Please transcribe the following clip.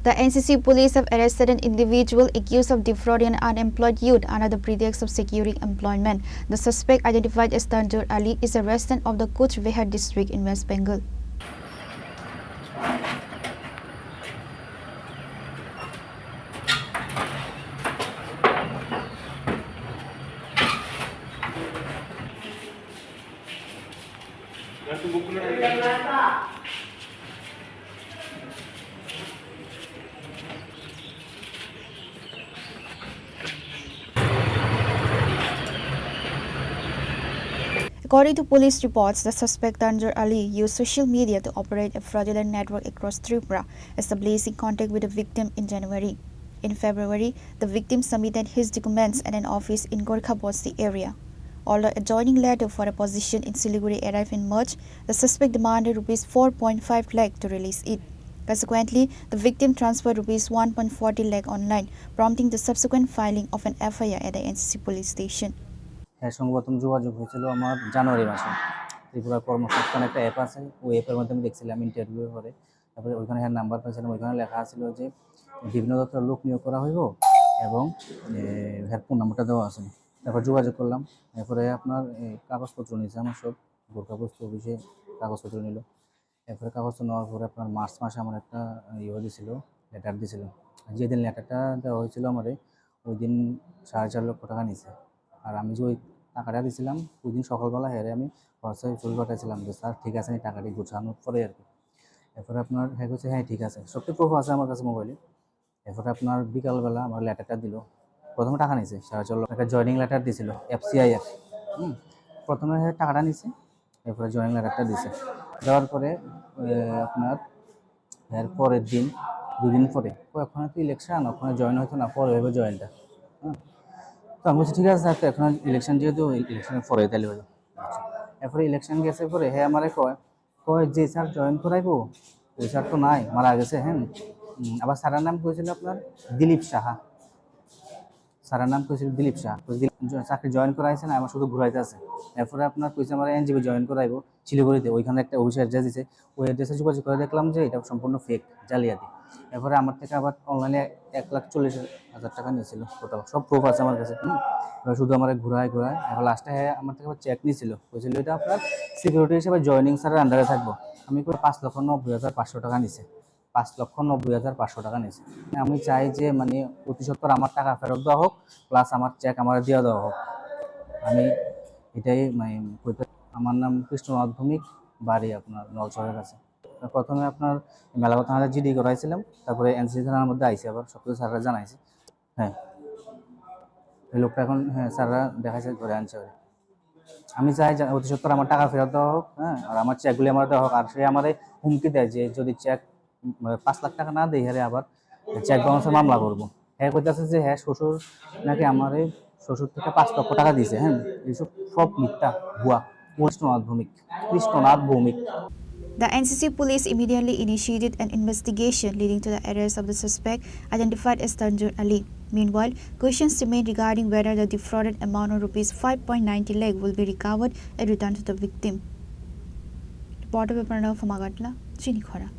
The NCC police have arrested an individual accused of defrauding unemployed youth under the pretext of securing employment. The suspect, identified as Tanjur Ali, is a resident of the Cooch Behar district in West Bengal. According to police reports, the suspect Tanjur Ali used social media to operate a fraudulent network across Tripura, establishing contact with the victim in January. In February, the victim submitted his documents at an office in Gorkha-Bosti area. Although a joining letter for a position in Siliguri arrived in March, the suspect demanded Rs 4.5 lakh to release it. Consequently, the victim transferred Rs 1.40 lakh online, prompting the subsequent filing of an FIR at the NCC police station. হ্যাঁ, সংবাদম যোগাযোগ হয়েছিল আমার জানুয়ারি মাসে। ত্রিপুরা কর্মসংস্থান একটা app আছে, ওই অ্যাপের মাধ্যমে দেখছিলাম ইন্টারভিউ করে। তারপরে ওইখানে হ্যাঁ নাম্বার পেয়েছিলাম, ওইখানে লেখা ছিল যে বিভিন্ন দপ্তরের লোক নিয়োগ করা হইব এবং হ্যাঁ ফোন নাম্বারটা দেওয়া আছে। তারপর যোগাযোগ করলাম, এরপরে আপনার কাগজপত্র নিয়েছে আমার সব, গোর্খাপোস্ট অফিসে কাগজপত্র নিল। এরপরে কাগজপত্র নেওয়ার পরে আপনার মার্চ মাসে আমার একটা দিছিল, লেটার দিছিল। যেদিন লেটারটা দেওয়া হয়েছিল আমার ওই দিন 4.5 লক্ষ টাকা নিয়েছে। আর আমি যে ওই টাকাটা দিয়েছিলাম ওই দিন সকালবেলা হেরে আমি হোয়াটসঅ্যাপে ছবি পাঠাইছিলাম যে স্যার ঠিক আছে, আমি টাকাটি গোছানোর পরে আর কি। এরপরে আপনার হ্যাঁ বলছে হ্যাঁ ঠিক আছে, সবটি প্রুফ আছে আমার কাছে মোবাইলে। এরপরে আপনার বিকালবেলা আমার লেটারটা দিল, প্রথমে টাকা নিয়েছে 4.5 লক্ষ, একটা জয়নিং লেটার দিয়েছিল FCI এর। প্রথমে টাকাটা নিয়েছে, এরপরে জয়নিং লেটারটা দিয়েছে। দেওয়ার পরে আপনার এর পরের দিন 2 দিন পরে ওখানে তো ইলেকশন, ওখানে জয়েন হয়তো না, পরে হবে জয়েনটা। তো আমি বলছি ঠিক আছে স্যার, তো এখন ইলেকশন যেহেতু ইলেকশনের পরে তাহলে হলো। এরপরে ইলেকশন গেছে পরে হ্যাঁ আমারে কয় যে স্যার জয়েন করাইবো, ওই স্যার তো নাই, মারা গেছে। হ্যাঁ, আবার স্যারের নাম করেছিল আপনার দিলীপ সাহা, স্যারের নাম করেছিল দিলীপ সাহা। চাকরি জয়েন করাইছে না, আমার শুধু ঘুরাইতে আছে। এরপরে আপনার কইছে আমার NGP জয়েন করাইবো শিলিগুড়িতে, ওইখানে একটা অফিসের অ্যাড্রেস দিছে, ওই অ্যাড্রেসে যোগাযোগ করে দেখলাম যে এটা সম্পূর্ণ ফেক, জালিয়াতি। এরপরে আমার থেকে আবার অনলাইনে 1,40,000 টাকা নিয়েছিল, কোথাও সব প্রুফ আছে আমার কাছে। শুধু আমার ঘুরায় এখন লাস্টে আমার থেকে আবার চেক নিয়েছিল, বলছিল এটা আপনার সিকিউরিটি হিসেবে জয়নিং স্যারের আন্ডারে থাকবো। আমি 5,90,500 টাকা নিছে, 5,90,500 টাকা নিয়েছে। আমি চাই যে মানে প্রতিশোধ আমার টাকা ফেরত দেওয়া হোক, প্লাস আমার চেক আমার দিয়ে দেওয়া হোক। আমি এটাই মানে আমার নাম কৃষ্ণনাথ ভৌমিক, বাড়ি আপনার নলছড়ের কাছে। প্রথমে আপনার মেলাঘর থানায় জিডি করাইছিলাম, তারপরে NCC থানার মধ্যে আইসি, আবার সব কিছু স্যাররা জানাইছে। হ্যাঁ, এই লোকটা এখন হ্যাঁ স্যাররা দেখাইছে ধরে আনছে। আমি চাই প্রতিশোধ আমার টাকা ফেরত দেওয়া হোক, হ্যাঁ, আর আমার চেকগুলি আমার দেওয়া হোক। আর সে আমার হুমকি দেয় যে যদি চেক 5 লাখ টাকা না দেয় হ্যাঁ আবার চেক বাউন্সের মামলা করবো। হ্যাঁ কইতেছে যে হ্যাঁ শ্বশুর নাকি আমার শ্বশুর থেকে 5 লক্ষ টাকা দিয়েছে। হ্যাঁ, এইসব সব মিথ্যা, ভুয়া। Krishnanath Bhowmik. The NCC police immediately initiated an investigation leading to the arrest of the suspect, identified as Tanjur Ali. Meanwhile, questions remain regarding whether the defrauded amount of Rs 5.90 lakh will be recovered and returned to the victim. Reporter from Agartala, Chini Khora.